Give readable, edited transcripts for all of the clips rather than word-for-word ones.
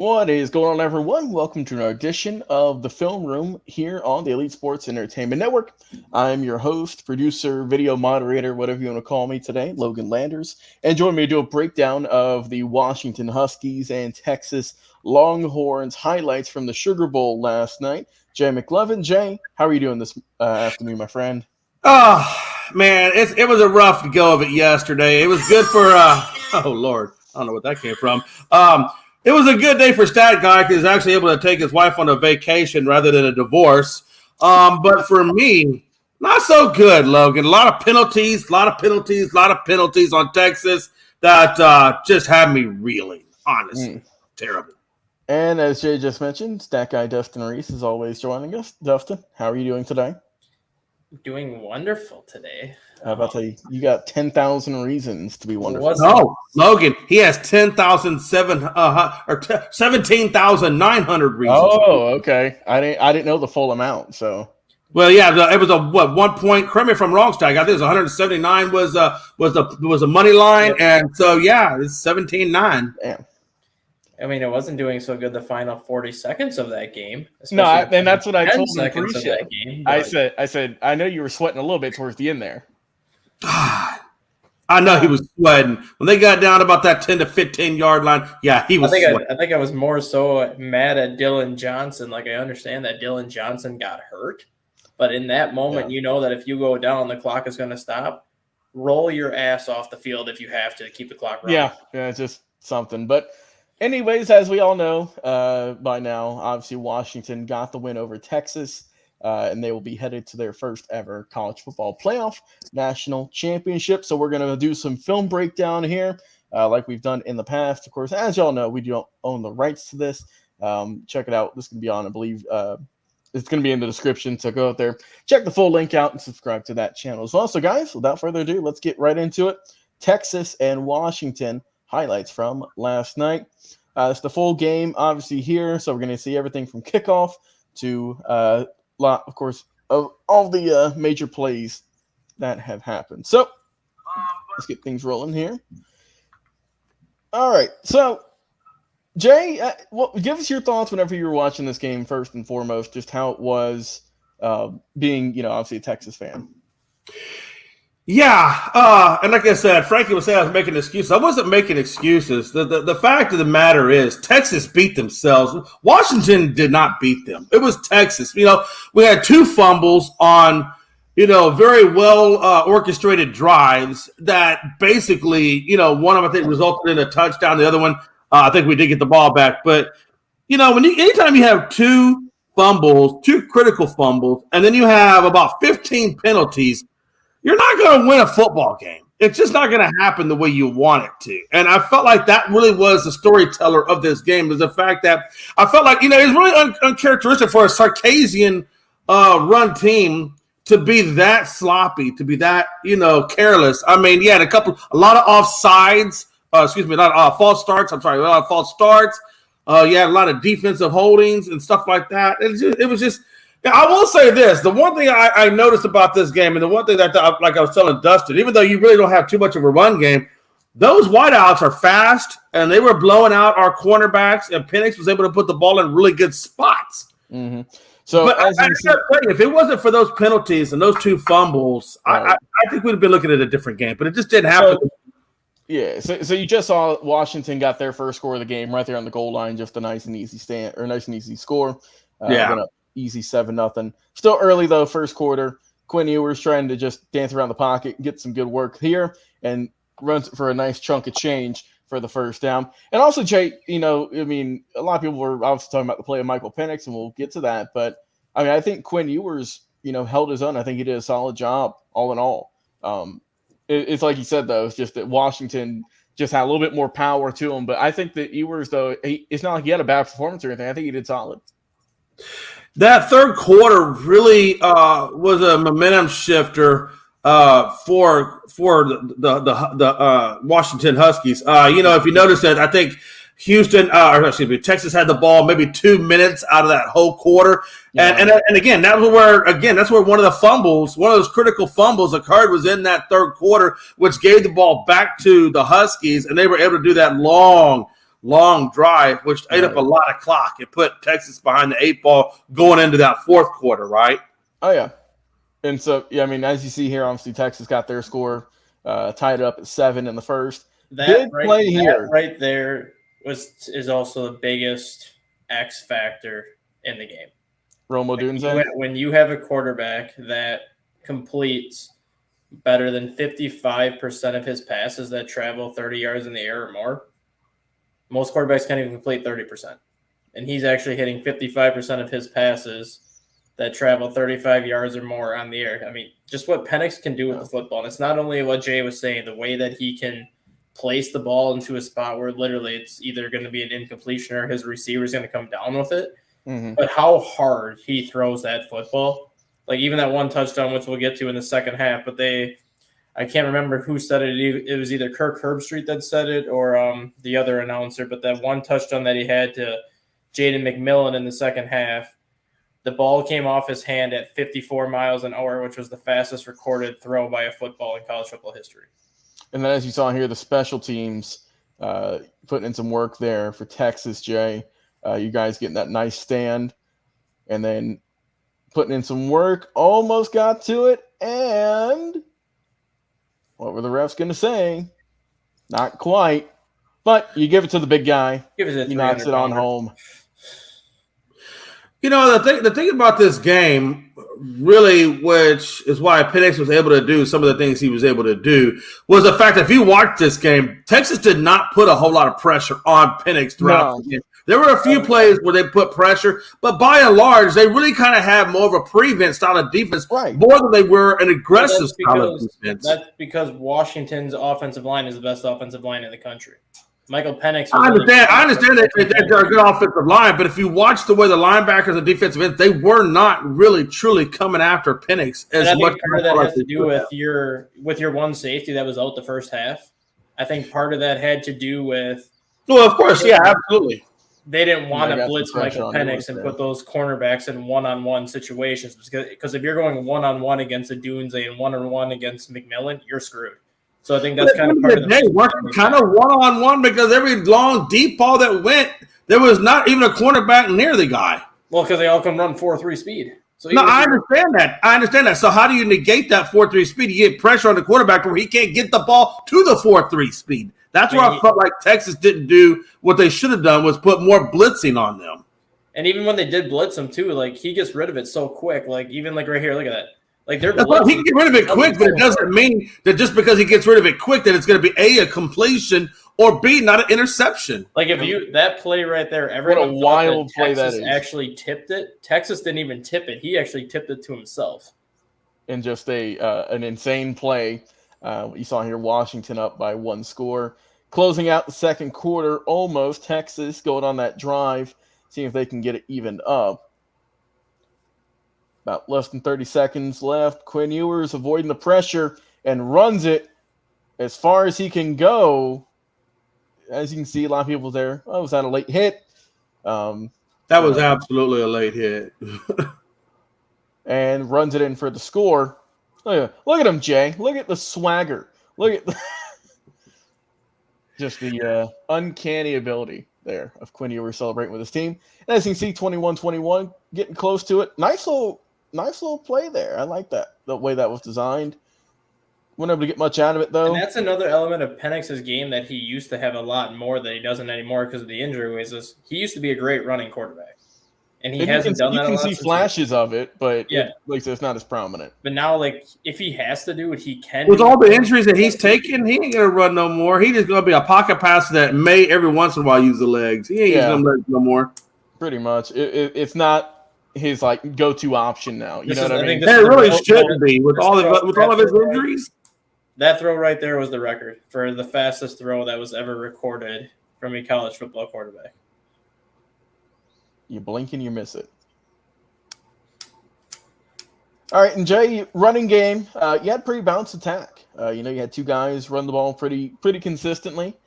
What is going on, everyone? Welcome to another edition of the Film Room here on the Elite Sports Entertainment Network. I'm your host, producer, video moderator, whatever you want to call me today, Logan Landers. And join me to do a breakdown of the Washington Huskies and Texas Longhorns highlights from the Sugar Bowl last night. Jay McLevin. Jay, how are you doing this afternoon, my friend? Oh, man, it was a rough go of it yesterday. It was good for, oh, Lord, I don't know what that came from. It was a good day for Stat Guy because he's actually able to take his wife on a vacation rather than a divorce. But for me, not so good, Logan. A lot of penalties on Texas that just had me reeling, honestly. Terrible. And as Jay just mentioned, Stat Guy Dustin Reese is always joining us. Dustin, how are you doing today? Doing wonderful today. How about you got 10,000 reasons to be wonderful. No, Logan, he has 17,900 reasons. Oh, okay. I didn't know the full amount. So, well, yeah, it was a 1 point. Correct me if I'm wrong, Stag. I think it was 179 was a money line, yep. And so yeah, it's 17-9. Damn. I mean, it wasn't doing so good the final 40 seconds of that game. No, and that's what I told him pre-show. I said, I know you were sweating a little bit towards the end there. God, I know he was sweating. When they got down about that 10 to 15 yard line, yeah, he was sweating. I think I was more so mad at Dylan Johnson. Like, I understand that Dylan Johnson got hurt, but in that moment, you know that if you go down, the clock is going to stop. Roll your ass off the field if you have to keep the clock running. Yeah, it's just something. But anyways, as we all know by now, obviously Washington got the win over Texas. And they will be headed to their first ever college football playoff national championship. So we're going to do some film breakdown here like we've done in the past. Of course, as y'all know, we don't own the rights to this. Check it out. This can be on, I believe, it's going to be in the description. So go out there, check the full link out, and subscribe to that channel as well. So guys, without further ado, let's get right into it. Texas and Washington highlights from last night. It's the full game, obviously, here. So we're going to see everything from kickoff to lot, of course, of all the major plays that have happened. So let's get things rolling here. All right. So, Jay, give us your thoughts whenever you were watching this game, first and foremost, just how it was being, obviously a Texas fan. Yeah, and like I said, Frankie was saying I was making excuses. I wasn't making excuses. The fact of the matter is Texas beat themselves. Washington did not beat them. It was Texas. We had two fumbles on, very well orchestrated drives that basically, one of them I think resulted in a touchdown. The other one, I think we did get the ball back. But, anytime you have two critical fumbles, and then you have about 15 penalties, you're not going to win a football game. It's just not going to happen the way you want it to. And I felt like that really was the storyteller of this game, is the fact that I felt like, it's really uncharacteristic for a Sarkisian run team to be that sloppy, to be that, careless. I mean, you had a lot of offsides, a lot of false starts. A lot of false starts. You had a lot of defensive holdings and stuff like that. It was just. Yeah, I will say this. The one thing I noticed about this game, and the one thing that, like I was telling Dustin, even though you really don't have too much of a run game, those wideouts are fast, and they were blowing out our cornerbacks, and Penix was able to put the ball in really good spots. Mm-hmm. So, but if it wasn't for those penalties and those two fumbles, I think we'd have been looking at a different game, but it just didn't happen. So you just saw Washington got their first score of the game right there on the goal line, just a nice and easy score. Easy 7-0. Still early though, first quarter. Quinn Ewers trying to just dance around the pocket, get some good work here, and runs for a nice chunk of change for the first down. And also, Jay, a lot of people were obviously talking about the play of Michael Penix, and we'll get to that. But I think Quinn Ewers, held his own. I think he did a solid job, all in all. It's like you said though, it's just that Washington just had a little bit more power to him. But I think that Ewers though, it's not like he had a bad performance or anything. I think he did solid. That third quarter really was a momentum shifter for the Washington Huskies. If you notice that, I think Texas had the ball maybe 2 minutes out of that whole quarter, and again that's where one of those critical fumbles occurred was in that third quarter, which gave the ball back to the Huskies, and they were able to do that long long drive, which ate up a lot of clock. It put Texas behind the 8 ball going into that fourth quarter, right? Oh, yeah. And so, yeah, I mean, as you see here, obviously Texas got their score, tied up at 7 in the first. That right there is also the biggest X factor in the game. Romo Dunze? When you have a quarterback that completes better than 55% of his passes that travel 30 yards in the air or more, most quarterbacks can't even complete 30%. And he's actually hitting 55% of his passes that travel 35 yards or more on the air. I mean, just what Penix can do with the football. And it's not only what Jay was saying, the way that he can place the ball into a spot where literally it's either going to be an incompletion or his receiver is going to come down with it. Mm-hmm. But how hard he throws that football. Like even that one touchdown, which we'll get to in the second half, but I can't remember who said it. It was either Kirk Herbstreit that said it or the other announcer, but that one touchdown that he had to Jaden McMillan in the second half, the ball came off his hand at 54 miles an hour, which was the fastest recorded throw by a football in college football history. And then as you saw here, the special teams putting in some work there for Texas, Jay. You guys getting that nice stand and then putting in some work, almost got to it. And what were the refs going to say? Not quite. But you give it to the big guy. Give it he knocks it on home. You know, the thing about this game, really, which is why Penix was able to do some of the things he was able to do, was the fact that if you watch this game, Texas did not put a whole lot of pressure on Penix throughout the game. There were a few plays where they put pressure, but by and large, they really kind of had more of a prevent style of defense, more than they were an aggressive style of defense. That's because Washington's offensive line is the best offensive line in the country. Michael Penix. I understand that they're a good offensive line, but if you watch the way the linebackers and defensive ends, they were not really truly coming after Penix as much. Part of that has to do with your one safety that was out the first half. I think part of that had to do with. Well, of course, yeah, absolutely. They didn't want to blitz Michael Penix and put those cornerbacks in one-on-one situations because if you're going one-on-one against a Dunze and one-on-one against McMillan, you're screwed. So I think that's kind of part of the weren't kind of one-on-one because every long deep ball that went, there was not even a cornerback near the guy. Well, because they all can run 4.3 speed. So no, I understand that. So how do you negate that 4.3 speed? You get pressure on the quarterback where he can't get the ball to the 4.3 speed. That's where I felt like Texas didn't do what they should have done was put more blitzing on them. And even when they did blitz him too, like he gets rid of it so quick. Like even like right here, look at that. Like he can get rid of it quick, but it doesn't mean that just because he gets rid of it quick that it's going to be a completion or B not an interception. Like if that play right there, everyone what a wild play that is. Actually tipped it. Texas didn't even tip it. He actually tipped it to himself. In just an insane play. You saw here Washington up by 1 score. Closing out the second quarter, almost Texas going on that drive, seeing if they can get it evened up. About less than 30 seconds left. Quinn Ewers avoiding the pressure and runs it as far as he can go. As you can see, a lot of people there. Oh, was that a late hit? That was absolutely a late hit. And runs it in for the score. Look at him, Jay. Look at the swagger. Look at just the uncanny ability there of Quinn Ewers celebrating with his team. And as you can see, 21-21, getting close to it. Nice little play there. I like that, the way that was designed. Wasn't able to get much out of it, though. And that's another element of Penix's game that he used to have a lot more that he doesn't anymore because of the injury ways. He used to be a great running quarterback. And he hasn't done that a lot. You can see flashes of it, but it's not as prominent. But now, like, if he has to do it, he can. With all the injuries that he's taken, he ain't going to run no more. He just going to be a pocket passer that may every once in a while use the legs. He ain't using them legs no more. Pretty much. It's not his, like, go-to option now. You know what I mean? It really shouldn't be with all of his injuries. That throw right there was the record for the fastest throw that was ever recorded from a college football quarterback. You blink and you miss it. All right, and Jay, running game, you had pretty balanced attack. You had 2 guys run the ball pretty consistently.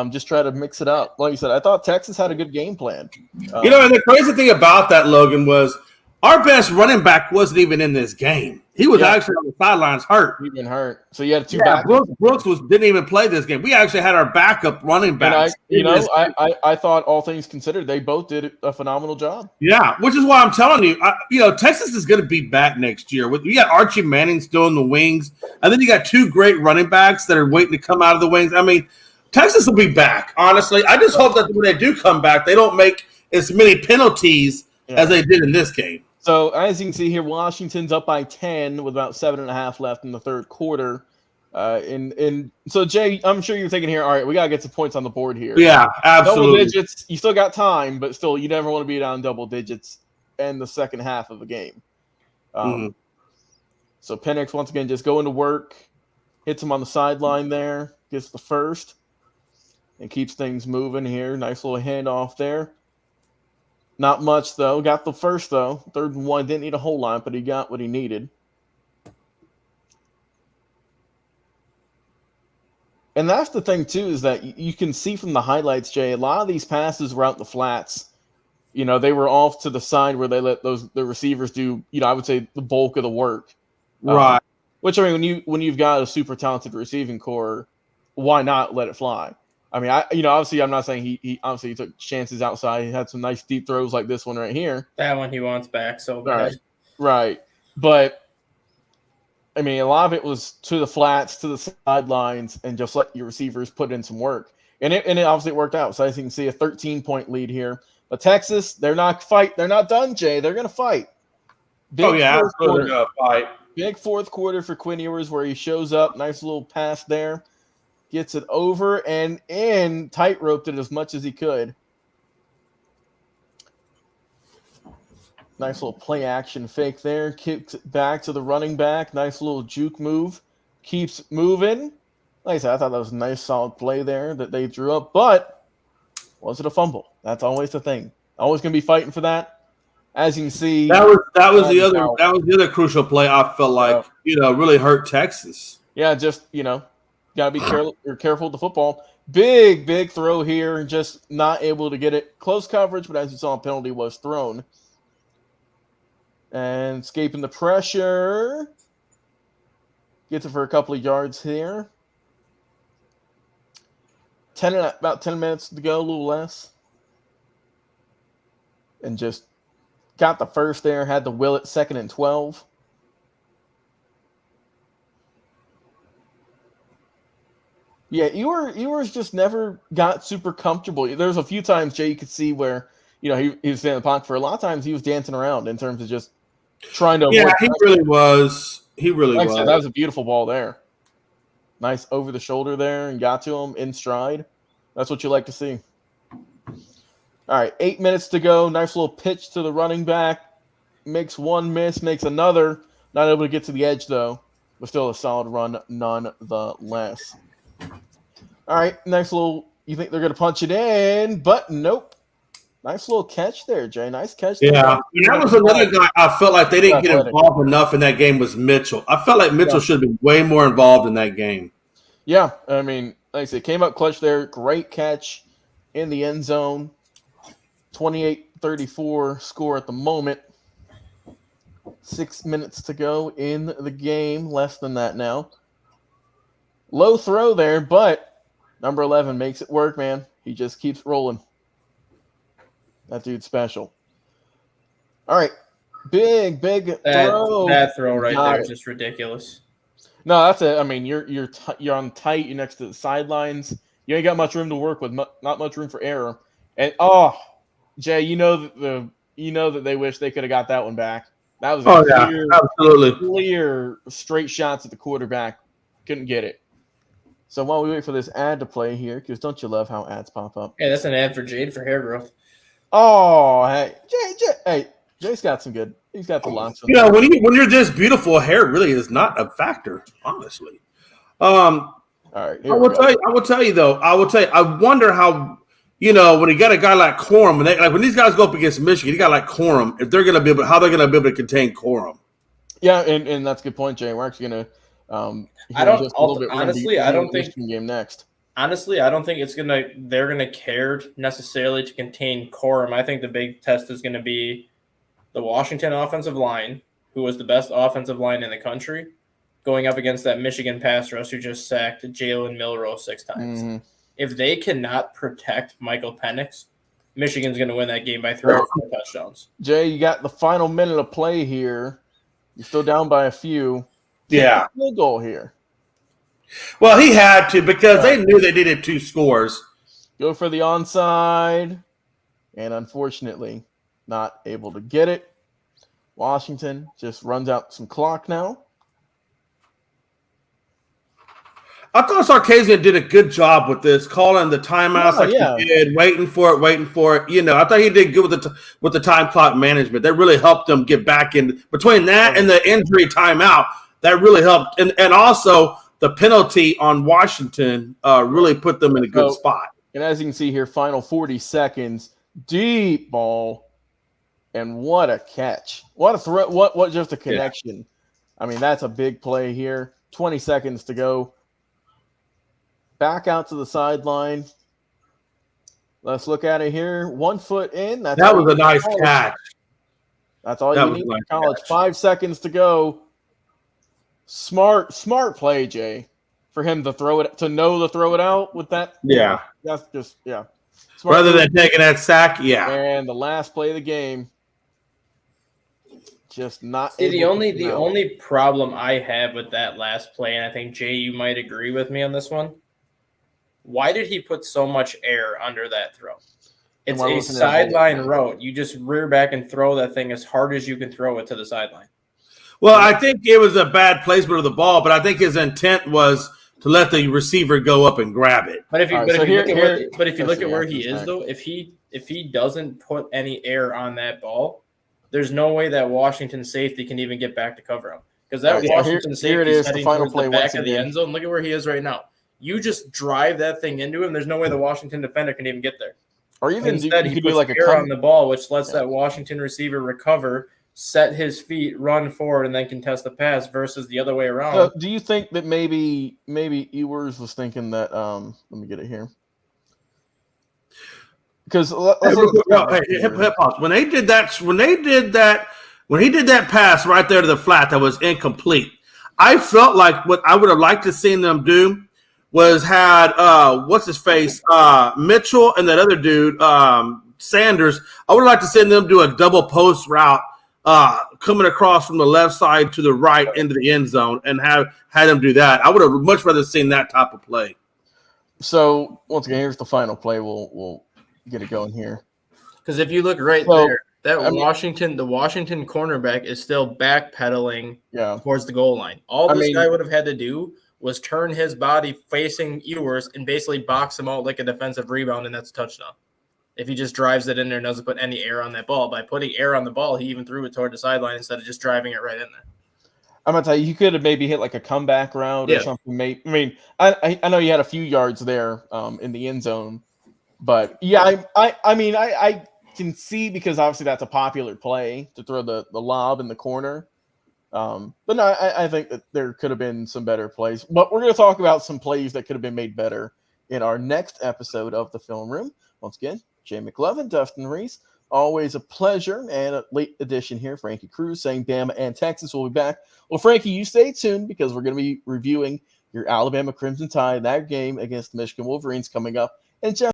Just try to mix it up. Like you said, I thought Texas had a good game plan. And the crazy thing about that, Logan, was Our best running back wasn't even in this game. He was actually on the sidelines hurt. He'd been hurt. So you had two backups. Brooks didn't even play this game. We actually had our backup running backs. I thought all things considered, they both did a phenomenal job. Yeah, which is why I'm telling you, Texas is going to be back next year. You got Archie Manning still in the wings, and then you got two great running backs that are waiting to come out of the wings. I mean, Texas will be back, honestly. I just hope that when they do come back, they don't make as many penalties as they did in this game. So, as you can see here, Washington's up by 10 with about 7.5 left in the third quarter. So, Jay, I'm sure you're thinking here, all right, we got to get some points on the board here. Yeah, absolutely. Double digits, you still got time, but still, you never want to be down double digits in the second half of the game. So, Penix, once again, just going to work, hits him on the sideline there, gets the first, and keeps things moving here. Nice little handoff there. Not much, though. Got the first, though. 3rd and 1. Didn't need a whole lot, but he got what he needed. And that's the thing, too, is that you can see from the highlights, Jay, a lot of these passes were out the flats. You know, they were off to the side where they let the receivers do, I would say the bulk of the work. Right. Which, I mean, when you've got a super talented receiving core, why not let it fly? I mean, obviously, I'm not saying he obviously took chances outside. He had some nice deep throws like this one right here. That one he wants back so bad. Right. But, I mean, a lot of it was to the flats, to the sidelines, and just let your receivers put in some work. And it obviously worked out. So as you can see, a 13-point lead here. But Texas, they're not done, Jay. They're going to fight. They're going to fight. Big fourth quarter for Quinn Ewers where he shows up. Nice little pass there. Gets it over and in, tight-roped it as much as he could. Nice little play action fake there. Kicks it back to the running back. Nice little juke move. Keeps moving. Like I said, I thought that was a nice, solid play there that they drew up. But was it a fumble? That's always the thing. Always going to be fighting for that. As you can see, that was the other crucial play. I felt like really hurt Texas. Yeah, just gotta be careful with the football. Big throw here, just not able to get it close coverage. But as you saw, a penalty was thrown. And escaping the pressure. Gets it for a couple of yards here. About 10 minutes to go, a little less. And just got the first there. Had to will it 2nd and 12. Yeah, Ewers just never got super comfortable. There's a few times, Jay, you could see where, he was standing in the pocket. For a lot of times, he was dancing around in terms of just trying to avoid. Yeah, he really was. Like I said, that was a beautiful ball there. Nice over the shoulder there and got to him in stride. That's what you like to see. All right, 8 minutes to go. Nice little pitch to the running back. Makes one miss, makes another. Not able to get to the edge, though. But still a solid run nonetheless. All right, nice little – you think they're going to punch it in, but nope. Nice little catch there, Jay. Nice catch there. Yeah, and that was another guy I felt like they didn't get involved enough in that game was Mitchell. I felt like Mitchell should have been way more involved in that game. Yeah, I mean, like I said, came up clutch there. Great catch in the end zone. 28-34 score at the moment. 6 minutes to go in the game. Less than that now. Low throw there, but number 11 makes it work, man. He just keeps rolling. That dude's special. All right. Big throw. That throw right there is just ridiculous. No, that's it. I mean, you're on tight. You're next to the sidelines. You ain't got much room to work with. Not much room for error. And Jay, you know that they wish they could have got that one back. That was absolutely clear straight shots at the quarterback. Couldn't get it. So while we wait for this ad to play here, because don't you love how ads pop up? Hey, that's an ad for Jade for hair growth. Oh, hey, Jay's got some good. He's got the locks. When you're this beautiful, hair really is not a factor, honestly. All right, I will tell you. I wonder how when you got a guy like Corum, when these guys go up against Michigan, you got like Corum. If they're going to be able, how they're going to be able to contain Corum? Yeah, and that's a good point, Jay. We're actually going to. I don't honestly. I don't think game next. Honestly, I don't think they're gonna care necessarily to contain Corum. I think the big test is going to be the Washington offensive line, who was the best offensive line in the country, going up against that Michigan pass rush who just sacked Jalen Milroe 6 times. Mm-hmm. If they cannot protect Michael Penix, Michigan's going to win that game by 3 or 4 touchdowns. Jay, you got the final minute of play here. You're still down by a few. Yeah. Field goal here. Well, he had to because they knew they needed 2 scores. Go for the onside, and unfortunately, not able to get it. Washington just runs out some clock now. I thought Sarkisian did a good job with this, calling the timeouts he did, waiting for it. You know, I thought he did good with the time clock management. That really helped them get back in. Between that and the injury timeout, that really helped. And also the penalty on Washington really put them in a good spot. And as you can see here, final 40 seconds, deep ball, and what a catch. What a throw, what just a connection. Yeah. I mean, that's a big play here. 20 seconds to go. Back out to the sideline. Let's look at it here. 1 foot in. That was a nice catch. That's all you need in college. 5 seconds to go. Smart play, Jay, for him to throw it, to throw it out with that. Yeah. That's just, yeah. Smart rather than taking that sack, yeah. And the last play of the game. Just not. See, the only problem I have with that last play, and I think, Jay, you might agree with me on this one. Why did he put so much air under that throw? It's a sideline route. You just rear back and throw that thing as hard as you can throw it to the sideline. Well, I think it was a bad placement of the ball, but I think his intent was to let the receiver go up and grab it. But if you look at where he is, though, if he doesn't put any air on that ball, there's no way that Washington safety can even get back to cover him. Because that Washington safety is heading towards the back of the end zone. Look at where he is right now. You just drive that thing into him. There's no way the Washington defender can even get there. Or even instead, he puts air on the ball, which lets that Washington receiver recover, set his feet, run forward, and then contest the pass versus the other way around. Do you think that maybe Ewers was thinking that? Let me get it here. Because when he did that pass right there to the flat that was incomplete, I felt like what I would have liked to seen them do was had what's his face Mitchell and that other dude Sanders. I would have liked to see them do a double post route coming across from the left side to the right into the end zone and had them do that. I would have much rather seen that type of play. So once again, here's the final play. We'll get it going here. Because if you look there, the Washington cornerback is still backpedaling towards the goal line. All this guy would have had to do was turn his body facing Ewers and basically box him out like a defensive rebound, and that's a touchdown. If he just drives it in there and doesn't put any air on that ball. By putting air on the ball, he even threw it toward the sideline instead of just driving it right in there. I'm going to tell you, he could have maybe hit like a comeback route or something. I know he had a few yards there in the end zone. But, yeah, I can see, because obviously that's a popular play to throw the lob in the corner. But no, I think that there could have been some better plays. But we're going to talk about some plays that could have been made better in our next episode of the Film Room. Once again, Jay McLovin, Dustin Reese, always a pleasure. And a late addition here, Frankie Cruz, saying Bama and Texas will be back. Well, Frankie, you stay tuned because we're going to be reviewing your Alabama Crimson Tide, that game against the Michigan Wolverines coming up. And Jeff